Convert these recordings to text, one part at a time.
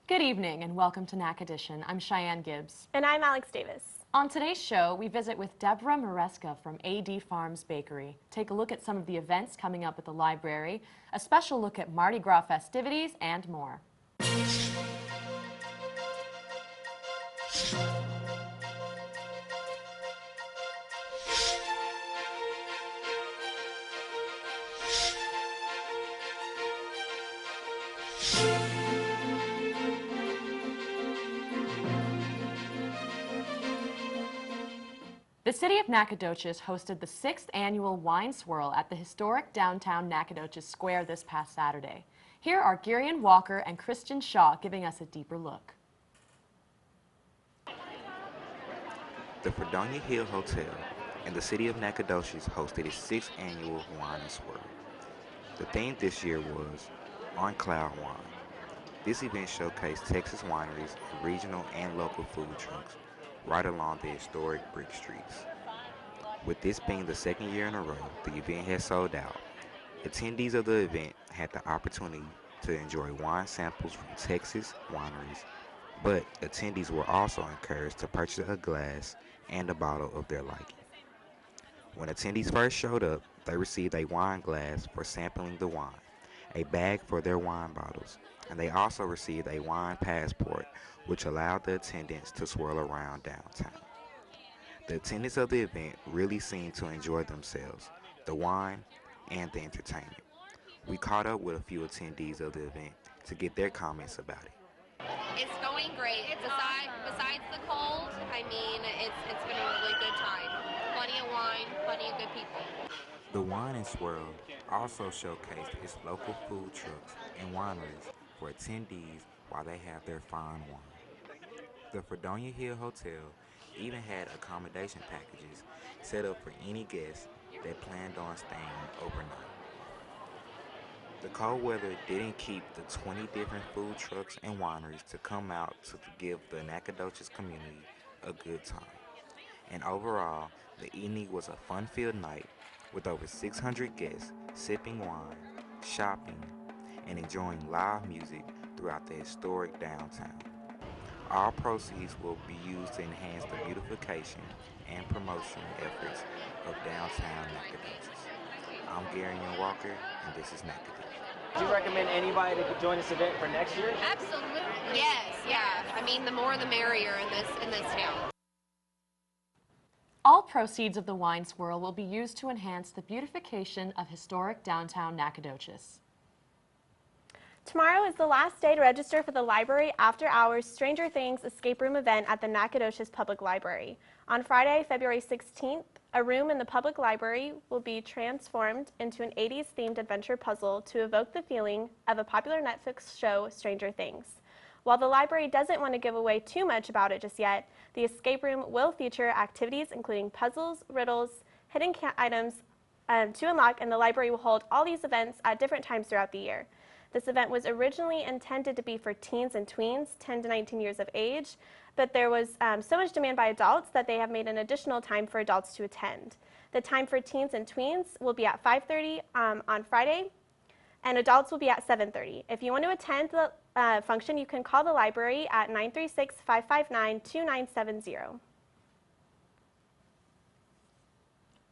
Good evening and welcome to Nac Edition. I'm Cheyenne Gibbs. And I'm Alex Davis. On today's show, we visit with Deborah Maresca from AD Farms Bakery. Take a look at some of the events coming up at the library, a special look at Mardi Gras festivities, and more. The city of Nacogdoches hosted the 6th annual Wine Swirl at the historic downtown Nacogdoches Square this past Saturday. Here are Girian Walker and Christian Shaw giving us a deeper look. The Fredonia Hill Hotel in the city of Nacogdoches hosted its 6th annual Wine Swirl. The theme this year was On Cloud Wine. This event showcased Texas wineries and regional and local food trucks right along the historic brick streets. With this being the second year in a row, the event has sold out. Attendees of the event had the opportunity to enjoy wine samples from Texas wineries, but attendees were also encouraged to purchase a glass and a bottle of their liking. When attendees first showed up, they received a wine glass for sampling the wine, a bag for their wine bottles, and they also received a wine passport, which allowed the attendants to swirl around downtown. The attendants of the event really seemed to enjoy themselves, the wine, and the entertainment. We caught up with a few attendees of the event to get their comments about it. It's going great. Besides the cold, I mean, it's been a really good time. Plenty of wine, plenty of good people. The Wine and Swirl also showcased its local food trucks and wineries for attendees while they have their fine wine. The Fredonia Hill Hotel even had accommodation packages set up for any guests that planned on staying overnight. The cold weather didn't keep the 20 different food trucks and wineries to come out to give the Nacogdoches community a good time. And overall, the evening was a fun-filled night with over 600 guests sipping wine, shopping, and enjoying live music throughout the historic downtown. All proceeds will be used to enhance the beautification and promotion efforts of downtown Nacogdoches. I'm Girian Walker, and this is Nacogdoches. Do you recommend anybody to join this event for next year? Absolutely. Yes, yeah. I mean, the more the merrier in this town. All proceeds of the Wine Swirl will be used to enhance the beautification of historic downtown Nacogdoches. Tomorrow is the last day to register for the Library After Hours Stranger Things escape room event at the Nacogdoches Public Library. On Friday, February 16th, a room in the public library will be transformed into an 80s themed adventure puzzle to evoke the feeling of a popular Netflix show, Stranger Things. While the library doesn't want to give away too much about it just yet, the escape room will feature activities including puzzles, riddles, hidden items to unlock, and the library will hold all these events at different times throughout the year. This event was originally intended to be for teens and tweens, 10 to 19 years of age, but there was so much demand by adults that they have made an additional time for adults to attend. The time for teens and tweens will be at 5:30 on Friday, and adults will be at 7:30. If you want to attend the function, you can call the library at 936-559-2970.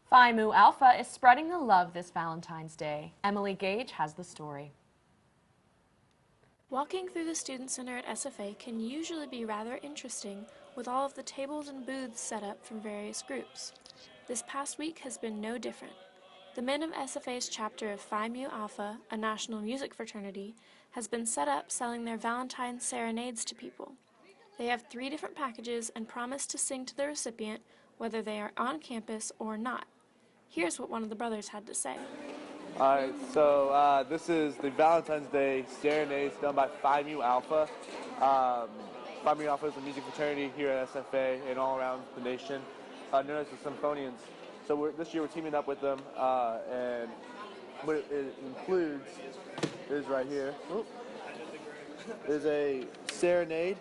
Phi Mu Alpha is spreading the love this Valentine's Day. Emily Gage has the story. Walking through the Student Center at SFA can usually be rather interesting with all of the tables and booths set up from various groups. This past week has been no different. The men of SFA's chapter of Phi Mu Alpha, a national music fraternity, has been set up selling their Valentine's serenades to people. They have 3 different packages and promise to sing to the recipient whether they are on campus or not. Here's what one of the brothers had to say. Alright, so this is the Valentine's Day serenades done by Phi Mu Alpha. Phi Mu Alpha is a music fraternity here at SFA and all around the nation, known as the Symphonians. So this year we're teaming up with them, and what it includes is right here. Is a serenade,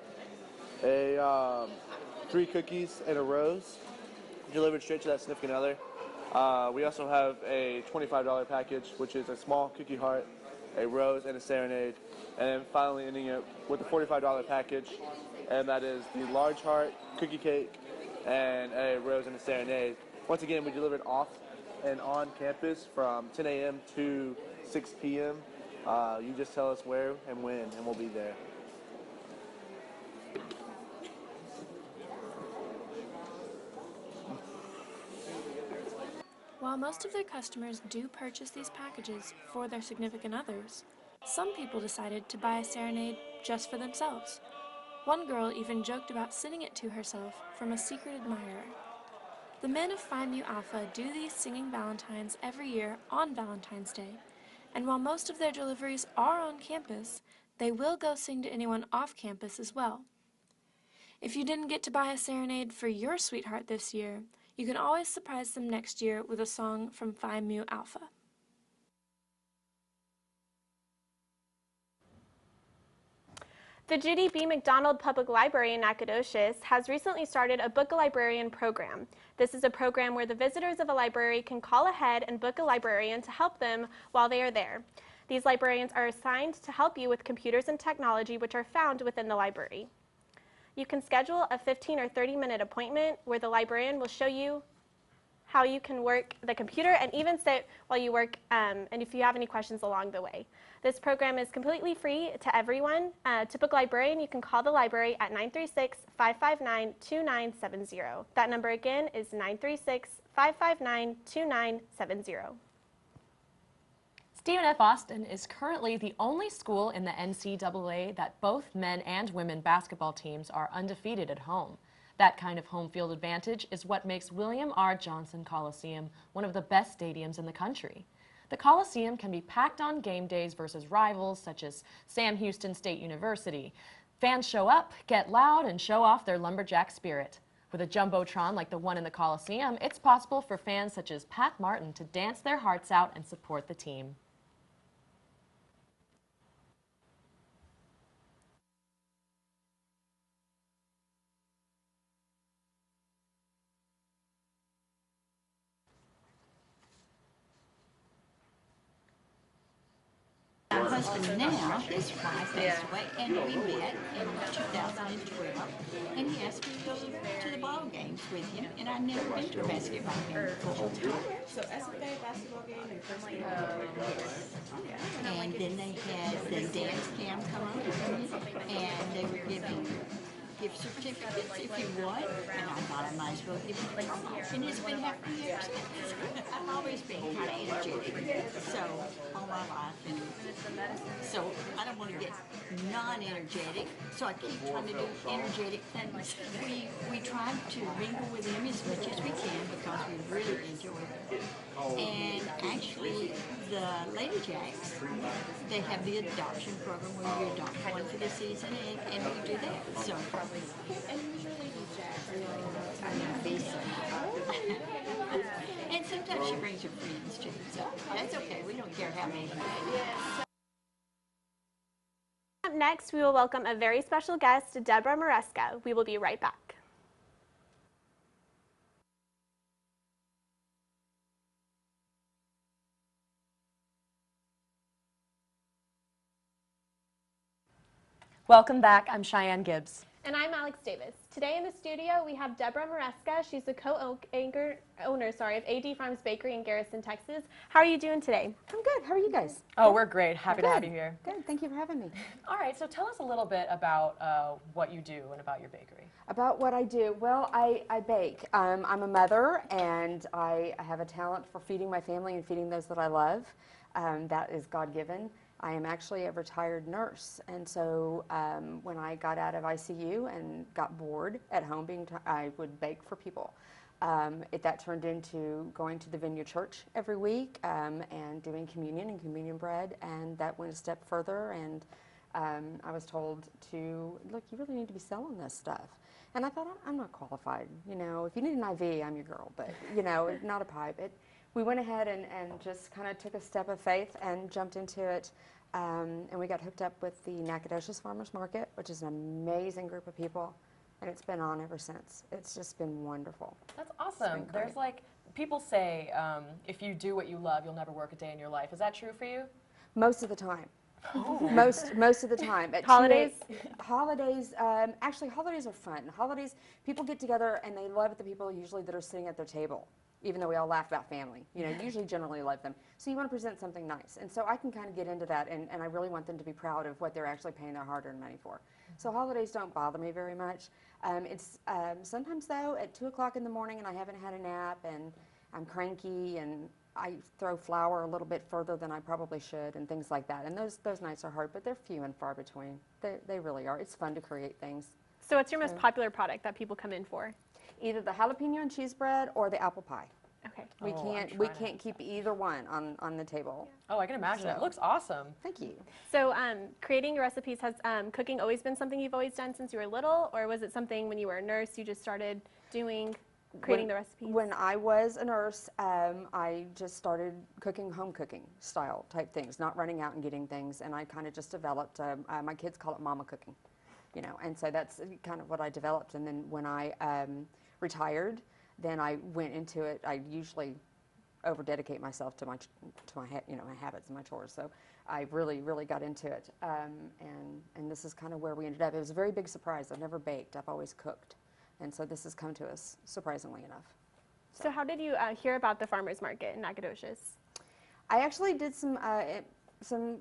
3 cookies, and a rose delivered straight to that significant other. We also have a $25 package, which is a small cookie heart a rose, and a serenade. And then finally ending it with a $45 package, and that is the large heart, cookie cake, and a rose and a serenade. Once again, we deliver it off and on campus from 10 a.m. to 6 p.m. You just tell us where and when, and we'll be there. While most of their customers do purchase these packages for their significant others, some people decided to buy a serenade just for themselves. One girl even joked about sending it to herself from a secret admirer. The men of Phi Mu Alpha do these singing valentines every year on Valentine's Day, and while most of their deliveries are on campus, they will go sing to anyone off campus as well. If you didn't get to buy a serenade for your sweetheart this year, you can always surprise them next year with a song from Phi Mu Alpha. The Judy B. McDonald Public Library in Nacogdoches has recently started a Book a Librarian program. This is a program where the visitors of a library can call ahead and book a librarian to help them while they are there. These librarians are assigned to help you with computers and technology which are found within the library. You can schedule a 15 or 30-minute appointment where the librarian will show you how you can work the computer and even sit while you work and if you have any questions along the way. This program is completely free to everyone. To book a librarian, you can call the library at 936-559-2970. That number again is 936-559-2970. Stephen F. Austin is currently the only school in the NCAA that both men and women basketball teams are undefeated at home. That kind of home field advantage is what makes William R. Johnson Coliseum one of the best stadiums in the country. The Coliseum can be packed on game days versus rivals such as Sam Houston State University. Fans show up, get loud, and show off their lumberjack spirit. With a jumbotron like the one in the Coliseum, it's possible for fans such as Pat Martin to dance their hearts out and support the team. My husband now, his wife passed away, and we met in 2012, and he asked me to go to the ball games with him, and I'd never been to a basketball game before. So SFA basketball game and first And then they had the dance cam come on, and they were giving gift certificates if you won, and I thought I might as well give it a call. And it's been happening ever since. I've always been kind of energetic, so all my life, and so I don't want to get non-energetic, so I keep trying to do energetic things. We try to mingle with them as much as we can because we really enjoy it. And actually, the Lady Jacks, they have the adoption program where you adopt one for the season, and we do that. So. And usually Lady Jacks are like And sometimes she brings her friends too, so that's okay. We don't care how many. Up next, we will welcome a very special guest, Deborah Maresca. We will be right back. Welcome back. I'm Cheyenne Gibbs. And I'm Alex Davis. Today in the studio, we have Deborah Maresca. She's the co-owner of AD Farms Bakery in Garrison, Texas. How are you doing today? I'm good. How are you guys? Oh, we're great. Happy to have you here. Good. Thank you for having me. All right, so tell us a little bit about what you do and about your bakery. About what I do? Well, I bake. I'm a mother, and I have a talent for feeding my family and feeding those that I love. That is God-given. I am actually a retired nurse, and so when I got out of ICU and got bored at home, I would bake for people. That turned into going to the Vineyard Church every week and doing communion and communion bread, and that went a step further, and I was told to, look, you really need to be selling this stuff. And I thought, I'm not qualified. You know, if you need an IV, I'm your girl, but, you know, not a pipe. We went ahead and just kind of took a step of faith and jumped into it. And we got hooked up with the Nacogdoches Farmers Market, which is an amazing group of people. And it's been on ever since. It's just been wonderful. That's awesome. There's like, people say if you do what you love, you'll never work a day in your life. Is that true for you? Most of the time. Oh. Most of the time. At Holidays? Holidays, actually holidays are fun. Holidays, people get together and they love the people usually that are sitting at their table, even though we all laugh about family. You know, usually generally love them. So you want to present something nice. And so I can kind of get into that, and I really want them to be proud of what they're actually paying their hard-earned money for. So holidays don't bother me very much. It's sometimes though at 2 o'clock in the morning and I haven't had a nap and I'm cranky and I throw flour a little bit further than I probably should and things like that. And those nights are hard, but they're few and far between. They really are. It's fun to create things. So what's your most popular product that people come in for? Either the jalapeno and cheese bread or the apple pie. Okay. We can't keep either one on the table. Oh, I can imagine. It looks awesome. Thank you. So creating your recipes, has cooking always been something you've always done since you were little, or was it something when you were a nurse you just started doing, creating the recipes? When I was a nurse, I just started cooking, home cooking style type things, not running out and getting things, and I kind of just developed, my kids call it mama cooking, you know, and so that's kind of what I developed. And then when I retired, then I went into it. I usually over-dedicate myself to my you know, my habits and my chores. So I really got into it, and this is kind of where we ended up. It was a very big surprise. I've never baked. I've always cooked, and so this has come to us surprisingly enough. So how did you hear about the farmers market in Nacogdoches? I actually did some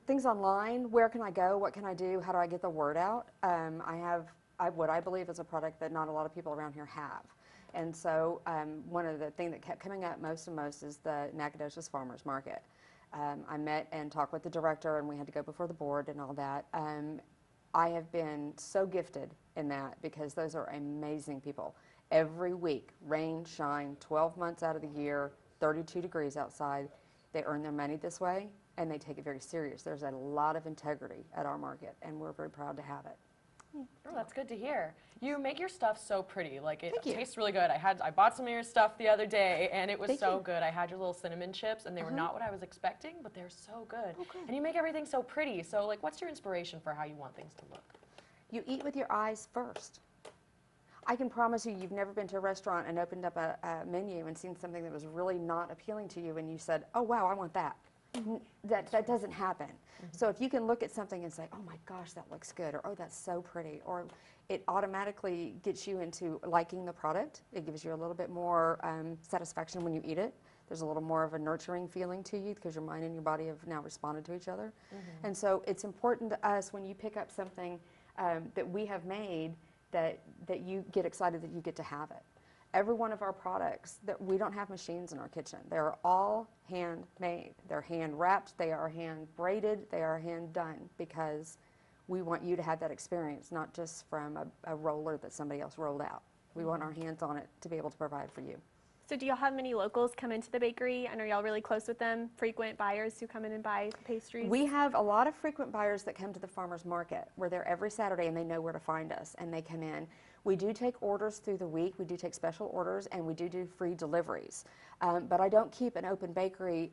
things online. Where can I go? What can I do? How do I get the word out? I have what I believe is a product that not a lot of people around here have. And so one of the things that kept coming up most and most is the Nacogdoches Farmers Market. I met and talked with the director, and we had to go before the board and all that. I have been so gifted in that because those are amazing people. Every week, rain, shine, 12 months out of the year, 32 degrees outside, they earn their money this way, and they take it very serious. There's a lot of integrity at our market, and we're very proud to have it. Oh, that's good to hear. You make your stuff so pretty. Like, it tastes really good. I bought some of your stuff the other day, and it was so good. I had your little cinnamon chips, and they were not what I was expecting, but they're so good. And you make everything so pretty. So, like, what's your inspiration for how you want things to look? You eat with your eyes first. I can promise you, you've never been to a restaurant and opened up a menu and seen something that was really not appealing to you, and you said, oh, wow, I want that. That doesn't happen. So if you can look at something and say, oh my gosh, that looks good, or oh, that's so pretty, or it automatically gets you into liking the product. It gives you a little bit more satisfaction when you eat it. There's a little more of a nurturing feeling to you because your mind and your body have now responded to each other. And so it's important to us when you pick up something that we have made that you get excited that you get to have it. Every one of our products, that we don't have machines in our kitchen. They're all handmade. They're hand wrapped, they are hand braided, they are hand done because we want you to have that experience, not just from a roller that somebody else rolled out. We want our hands on it to be able to provide for you. So do y'all have many locals come into the bakery, and are y'all really close with them, frequent buyers who come in and buy pastries? We have a lot of frequent buyers that come to the farmers market. We're there every Saturday and they know where to find us, and they come in. We do take orders through the week. We do take special orders, and we do free deliveries. But I don't keep an open bakery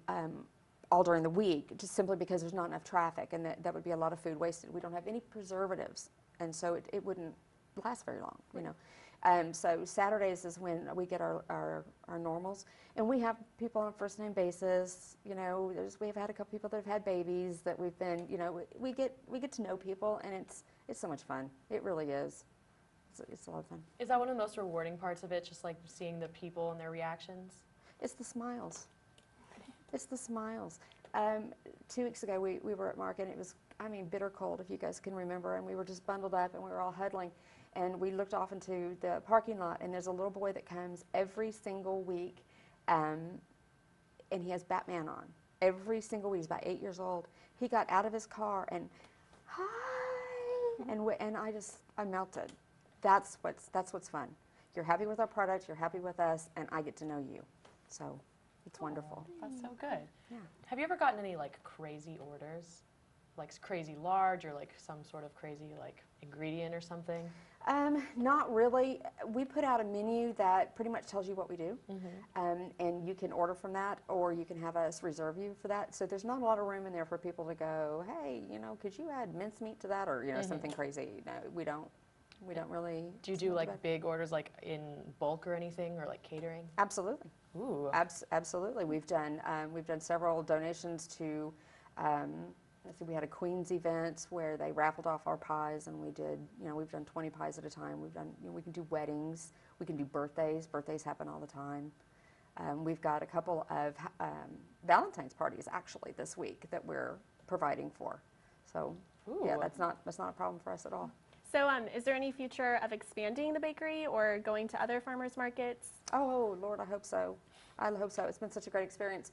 all during the week, just simply because there's not enough traffic, and that would be a lot of food wasted. We don't have any preservatives, and so it wouldn't last very long, you know. So Saturdays is when we get our normals, and we have people on a first name basis. You know, we've had a couple people that have had babies that we've been, you know, we get to know people, and it's so much fun. It really is. It's a lot of fun. Is that one of the most rewarding parts of it, just like seeing the people and their reactions? It's the smiles. It's the smiles. 2 weeks ago, we were at market, and it was, I mean, bitter cold, if you guys can remember, and we were just bundled up, and we were all huddling, and we looked off into the parking lot, and there's a little boy that comes every single week, and he has Batman on. Every single week. He's about 8 years old. He got out of his car, and, hi, and I melted. That's what's fun. You're happy with our product, you're happy with us, and I get to know you. So it's wonderful. That's so good. Yeah. Have you ever gotten any like crazy orders? Like crazy large, or like some sort of crazy like ingredient or something? Not really. We put out a menu that pretty much tells you what we do, and you can order from that, or you can have us reserve you for that. So there's not a lot of room in there for people to go, hey, you know, could you add mincemeat to that, or you know, something crazy. No, we don't. We don't really. Do you do like big orders, like in bulk or anything, or like catering? Absolutely. Ooh. Absolutely. We've done several donations to let's see, we had a Queens event where they raffled off our pies, and we did, we've done 20 pies at a time. We've done, we can do weddings, we can do birthdays. Birthdays happen all the time. We've got a couple of Valentine's parties actually this week that we're providing for. So yeah, that's not a problem for us at all. So is there any future of expanding the bakery or going to other farmers markets? Oh, Lord, I hope so. I hope so. It's been such a great experience.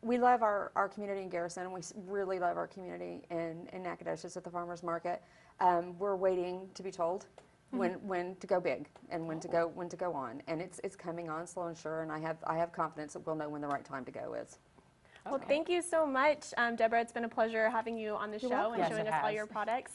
We love our community in Garrison, and we really love our community in Nacogdoches at the farmers market. We're waiting to be told when to go big and when to go on, and it's coming on slow and sure. And I have confidence that we'll know when the right time to go is. Well, thank you so much, Deborah. It's been a pleasure having you on the show and showing us all your products.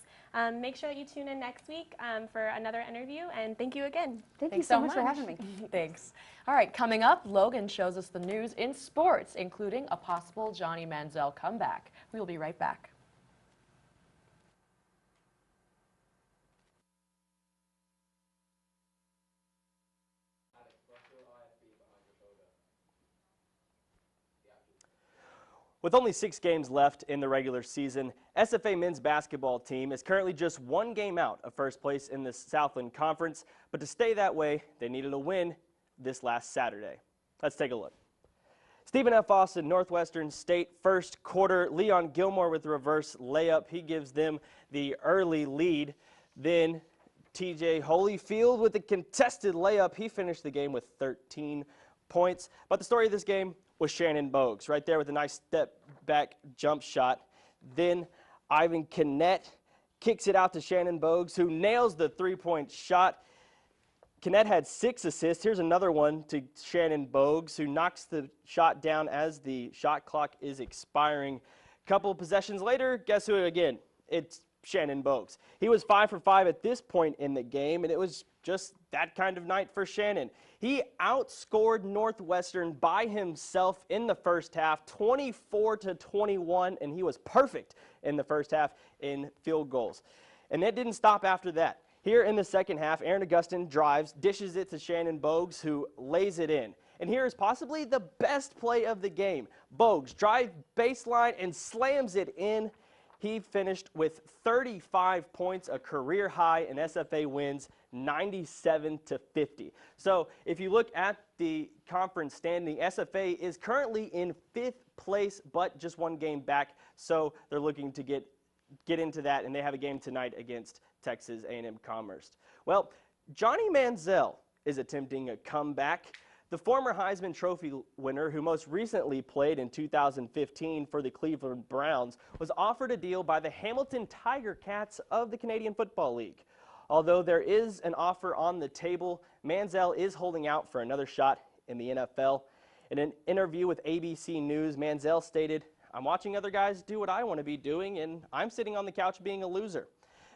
Make sure that you tune in next week for another interview, and thank you again. Thank you so much for having me. Thanks. All right, coming up, Logan shows us the news in sports, including a possible Johnny Manziel comeback. We will be right back. With only 6 games left in the regular season, SFA men's basketball team is currently just 1 game out of first place in the Southland Conference, but to stay that way, they needed a win this last Saturday. Let's take a look. Stephen F. Austin, Northwestern State, first quarter. Leon Gilmore with the reverse layup. He gives them the early lead. Then TJ Holyfield with the contested layup. He finished the game with 13 points. But the story of this game was Shannon Bogues, right there with a nice step back jump shot. Then Ivan Kinnett kicks it out to Shannon Bogues, who nails the 3-point shot. Kinnett had 6 assists. Here's another one to Shannon Bogues, who knocks the shot down as the shot clock is expiring. Couple possessions later, guess who again? It's Shannon Bogues. He was 5 for 5 at this point in the game, and it was just that kind of night for Shannon. He outscored Northwestern by himself in the first half, 24-21, and he was perfect in the first half in field goals. And that didn't stop after that. Here in the second half, Aaron Augustin drives, dishes it to Shannon Bogues, who lays it in. And here is possibly the best play of the game. Bogues drives baseline and slams it in. He finished with 35 points, a career high, and SFA wins 97-50. So if you look at the conference standing, SFA is currently in 5th place, but just 1 game back. So they're looking to get into that, and they have a game tonight against Texas A&M Commerce. Well, Johnny Manziel is attempting a comeback. The former Heisman Trophy winner, who most recently played in 2015 for the Cleveland Browns, was offered a deal by the Hamilton Tiger Cats of the Canadian Football League. Although there is an offer on the table, Manziel is holding out for another shot in the NFL. In an interview with ABC News, Manziel stated, "I'm watching other guys do what I want to be doing, and I'm sitting on the couch being a loser."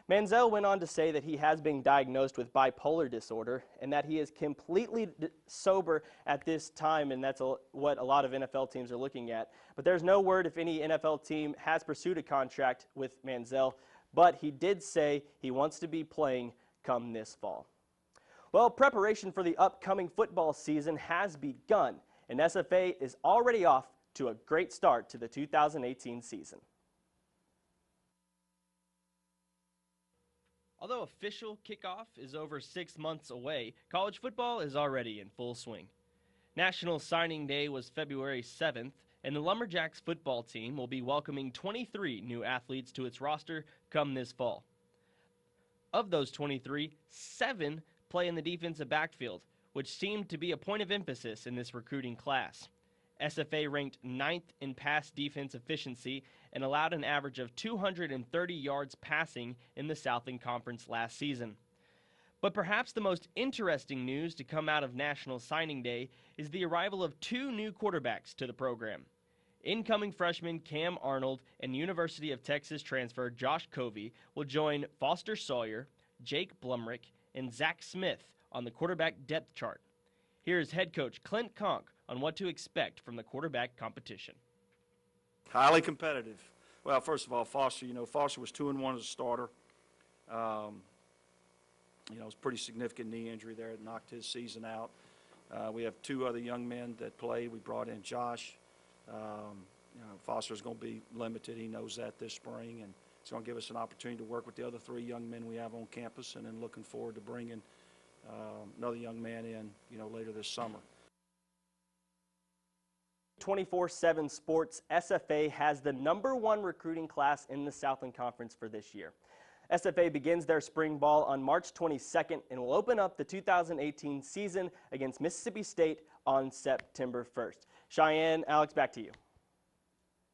Manziel went on to say that he has been diagnosed with bipolar disorder and that he is completely sober at this time, and that's what a lot of NFL teams are looking at. But there's no word if any NFL team has pursued a contract with Manziel, but he did say he wants to be playing come this fall. Well, preparation for the upcoming football season has begun, and SFA is already off to a great start to the 2018 season. Although official kickoff is over 6 months away, college football is already in full swing. National Signing Day was February 7th, and the Lumberjacks football team will be welcoming 23 new athletes to its roster come this fall. Of those 23, 7 play in the defensive backfield, which seemed to be a point of emphasis in this recruiting class. SFA ranked 9th in pass defense efficiency and allowed an average of 230 yards passing in the Southland Conference last season. But perhaps the most interesting news to come out of National Signing Day is the arrival of 2 new quarterbacks to the program. Incoming freshman Cam Arnold and University of Texas transfer Josh Covey will join Foster Sawyer, Jake Blumrick, and Zach Smith on the quarterback depth chart. Here is head coach Clint Conk on what to expect from the quarterback competition. Highly competitive. Well, first of all, Foster, Foster was 2-1 as a starter. It was a pretty significant knee injury there that knocked his season out. We have 2 other young men that play. We brought in Josh Foster's going to be limited. He knows that this spring, and it's going to give us an opportunity to work with the other 3 young men we have on campus, and then looking forward to bringing another young man in, later this summer. 24/7 Sports, SFA has the #1 recruiting class in the Southland Conference for this year. SFA begins their spring ball on March 22nd and will open up the 2018 season against Mississippi State on September 1st. Cheyenne, Alex, back to you.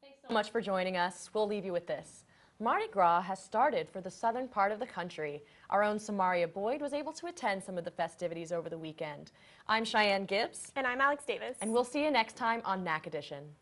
Thanks so much for joining us. We'll leave you with this. Mardi Gras has started for the southern part of the country. Our own Samaria Boyd was able to attend some of the festivities over the weekend. I'm Cheyenne Gibbs. And I'm Alex Davis. And we'll see you next time on Nac Edition.